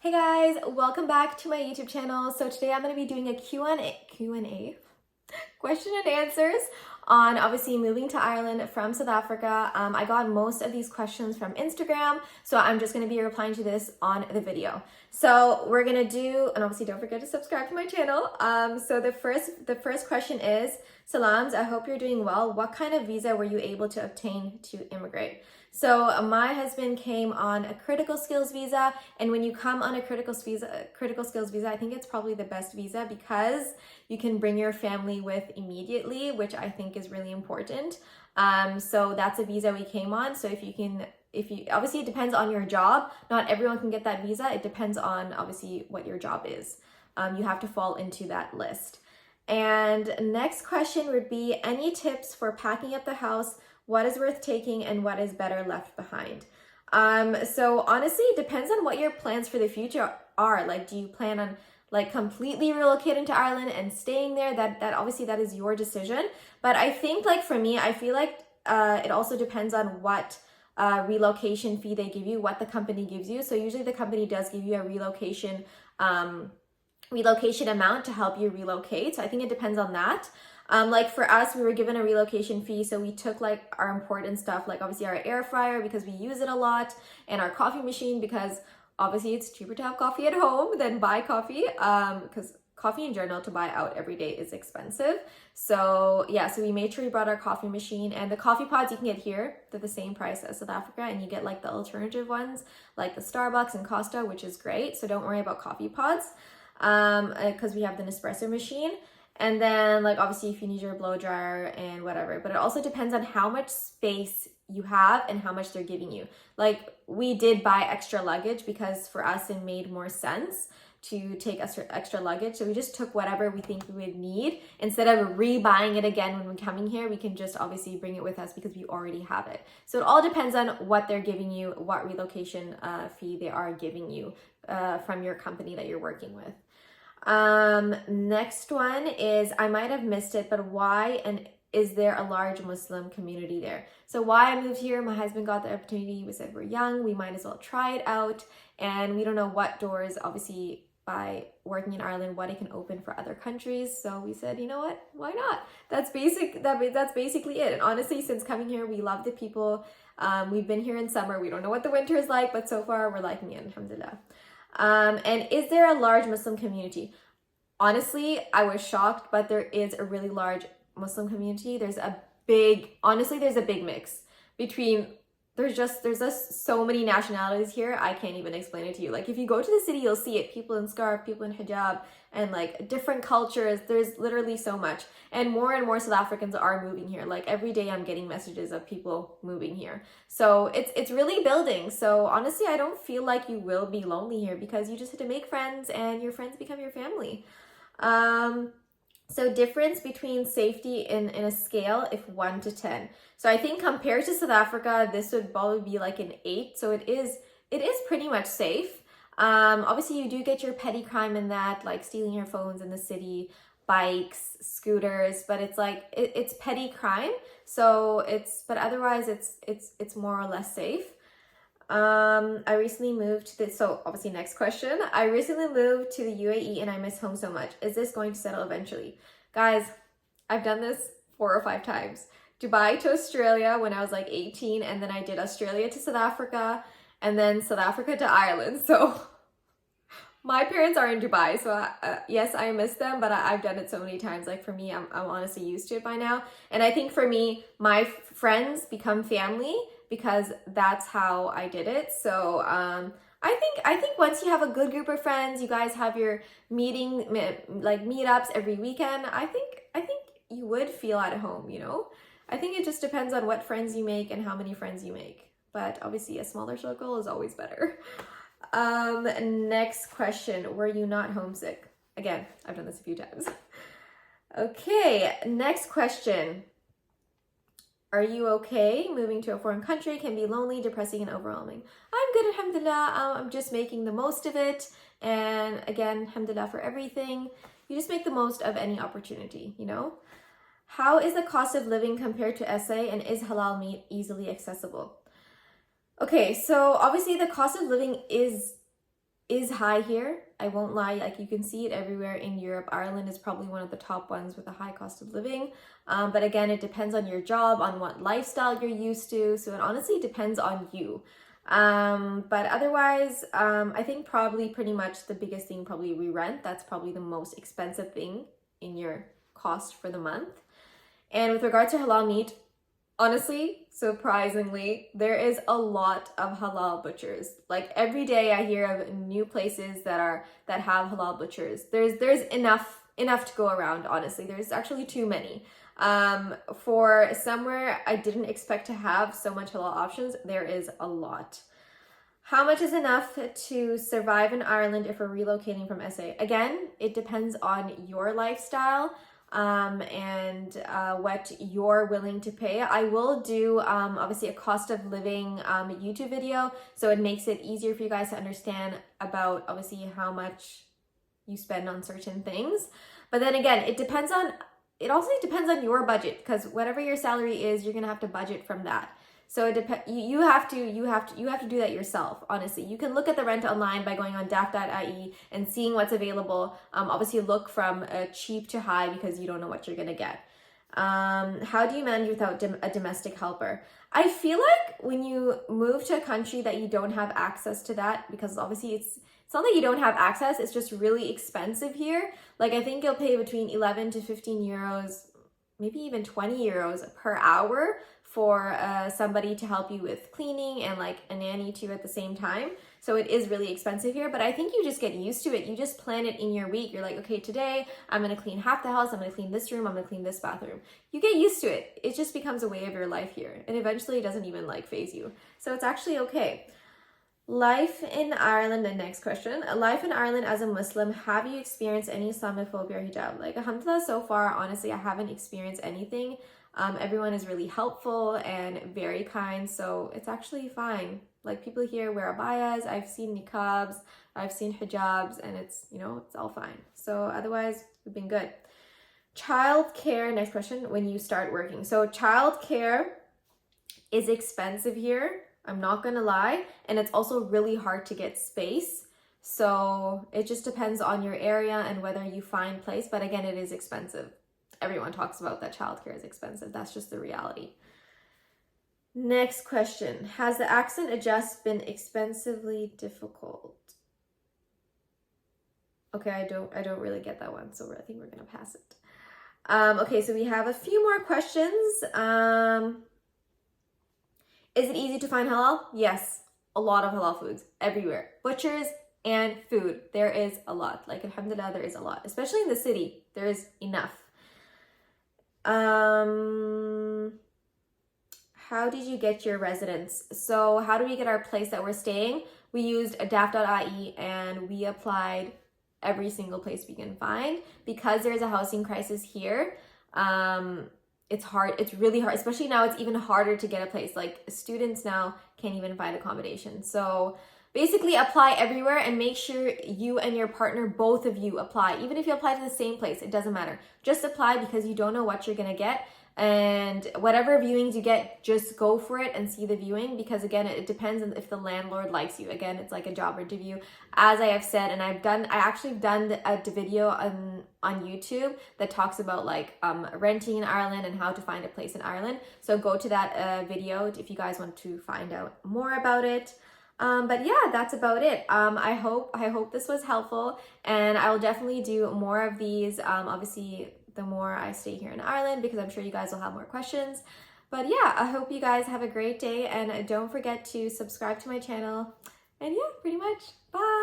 Hey guys, welcome back to my YouTube channel. So today I'm going to be doing a Q&A, question and answers on obviously moving to Ireland from South Africa. I got most of these questions from Instagram, so I'm just going to be replying to this on the video. So we're going to do, and obviously don't forget to subscribe to my channel. So the first question is, Salams, I hope you're doing well. What kind of visa were you able to obtain to immigrate? So my husband came on a critical skills visa, and when you come on a critical skills visa, I think it's probably the best visa because you can bring your family with immediately, which I think is really important. So that's a visa we came on. So if you obviously it depends on your job. Not everyone can get that visa. It depends on obviously what your job is. You have to fall into that list. And next question would be, any tips for packing up the house? What is worth taking and what is better left behind? So honestly, it depends on what your plans for the future are. Like, do you plan on like completely relocating to Ireland and staying there? That obviously that is your decision. But I think like for me, I feel like it also depends on what relocation fee they give you, what the company gives you. So usually the company does give you a relocation amount to help you relocate. So I think it depends on that. Like for us, we were given a relocation fee, so we took like our important stuff, like obviously our air fryer because we use it a lot, and our coffee machine because obviously it's cheaper to have coffee at home than buy coffee, because coffee in general to buy out every day is expensive. So yeah, so we made sure we brought our coffee machine, and the coffee pods you can get here, they're the same price as South Africa, and you get like the alternative ones like the Starbucks and Costa, which is great. So don't worry about coffee pods, because we have the Nespresso machine. And then like obviously if you need your blow dryer and whatever, but it also depends on how much space you have and how much they're giving you. Like we did buy extra luggage because for us it made more sense to take extra luggage. So we just took whatever we think we would need. Instead of rebuying it again when we're coming here, we can just obviously bring it with us because we already have it. So it all depends on what they're giving you, what relocation fee they are giving you from your company that you're working with. Next one is, I might have missed it, but why and is there a large Muslim community there? So why I moved here, my husband got the opportunity. We said we're young, we might as well try it out, and we don't know what doors, obviously by working in Ireland, what it can open for other countries. So we said, you know what, why not? That's basically it. And honestly, since coming here, we love the people. We've been here in summer. We don't know what the winter is like, but so far we're liking it, alhamdulillah. And is there a large Muslim community? Honestly, I was shocked, but there is a really large Muslim community. There's a big mix between, there's just so many nationalities here. I can't even explain it to you. Like if you go to the city, you'll see it. People in scarf, people in hijab, and like different cultures. There's literally so much. And more South Africans are moving here. Like every day I'm getting messages of people moving here. So it's really building. So honestly, I don't feel like you will be lonely here because you just have to make friends and your friends become your family. So difference between safety in a scale if 1 to 10. So I think compared to South Africa, this would probably be like an 8. So it is pretty much safe. Obviously you do get your petty crime in that, like stealing your phones in the city, bikes, scooters, but it's like it's petty crime. So but otherwise it's more or less safe. I recently moved to so obviously next question. I recently moved to the UAE and I miss home so much. Is this going to settle eventually? Guys, I've done this 4 or 5 times. Dubai to Australia when I was like 18, and then I did Australia to South Africa, and then South Africa to Ireland. So my parents are in Dubai, so yes, I miss them, but I've done it so many times. Like for me, I'm honestly used to it by now. And I think for me, my friends become family because that's how I did it. So I think once you have a good group of friends, you guys have your meetups every weekend. I think you would feel at home, you know? I think it just depends on what friends you make and how many friends you make. But obviously a smaller circle is always better. Next question, were you not homesick? Again, I've done this a few times. Okay, next question. Are you okay? Moving to a foreign country can be lonely, depressing, and overwhelming. I'm good, alhamdulillah. I'm just making the most of it. And again, alhamdulillah for everything. You just make the most of any opportunity, you know? How is the cost of living compared to SA, and is halal meat easily accessible? Okay, so obviously the cost of living is is high here. I won't lie, like you can see it everywhere in Europe. Ireland is probably one of the top ones with a high cost of living. But again, it depends on your job, on what lifestyle you're used to. So it honestly depends on you. But otherwise, I think probably pretty much the biggest thing probably re-rent. That's probably the most expensive thing in your cost for the month. And with regard to halal meat, honestly, surprisingly, there is a lot of halal butchers. Like every day I hear of new places that have halal butchers. There's enough to go around, honestly. There's actually too many. For somewhere I didn't expect to have so much halal options, there is a lot. How much is enough to survive in Ireland if we're relocating from SA? Again, it depends on your lifestyle. And what you're willing to pay. I will do obviously a cost of living YouTube video, so it makes it easier for you guys to understand about obviously how much you spend on certain things. But then again, it also depends on your budget, because whatever your salary is, you're gonna have to budget from that. So it depends. You have to do that yourself. Honestly, you can look at the rent online by going on daft.ie and seeing what's available. Obviously, look from cheap to high because you don't know what you're gonna get. How do you manage without a domestic helper? I feel like when you move to a country that you don't have access to that, because obviously it's not that you don't have access. It's just really expensive here. Like I think you'll pay between 11 to 15 euros, maybe even 20 euros per hour for somebody to help you with cleaning and like a nanny too at the same time. So it is really expensive here, but I think you just get used to it. You just plan it in your week. You're like, okay, today I'm gonna clean half the house, I'm gonna clean this room, I'm gonna clean this bathroom. You get used to it. It just becomes a way of your life here. And eventually it doesn't even like phase you. So it's actually okay. Life in Ireland, the next question. Life in Ireland as a Muslim, have you experienced any Islamophobia or hijab? Like, alhamdulillah, so far, honestly, I haven't experienced anything. Everyone is really helpful and very kind, so it's actually fine. Like, people here wear abayas, I've seen niqabs, I've seen hijabs, and it's all fine. So otherwise, we've been good. Childcare, next question, when you start working. So childcare is expensive here, I'm not gonna lie, and it's also really hard to get space. So it just depends on your area and whether you find place, but again, it is expensive. Everyone talks about that childcare is expensive. That's just the reality. Next question. Has the accent adjust been expensively difficult? Okay, I don't really get that one, so I think we're gonna pass it. Okay, so we have a few more questions. Is it easy to find halal? Yes, a lot of halal foods everywhere. Butchers and food, there is a lot. Like, alhamdulillah, there is a lot, especially in the city. There is enough. How did you get your residence? So how do we get our place that we're staying? We used daft.ie and we applied every single place we can find. Because there's a housing crisis here, it's hard. It's really hard, especially now. It's even harder to get a place. Like, students now can't even find accommodation. So basically apply everywhere and make sure you and your partner, both of you, apply. Even if you apply to the same place, it doesn't matter. Just apply, because you don't know what you're gonna get. And whatever viewings you get, just go for it and see the viewing, because again, it depends on if the landlord likes you. Again, it's like a job interview, as I have said, and I actually have done a video on YouTube that talks about like renting in Ireland and how to find a place in Ireland. So go to that video if you guys want to find out more about it. But yeah, that's about it. I hope this was helpful, and I will definitely do more of these. Obviously, the more I stay here in Ireland, because I'm sure you guys will have more questions. But yeah, I hope you guys have a great day, and don't forget to subscribe to my channel. And yeah, pretty much. Bye.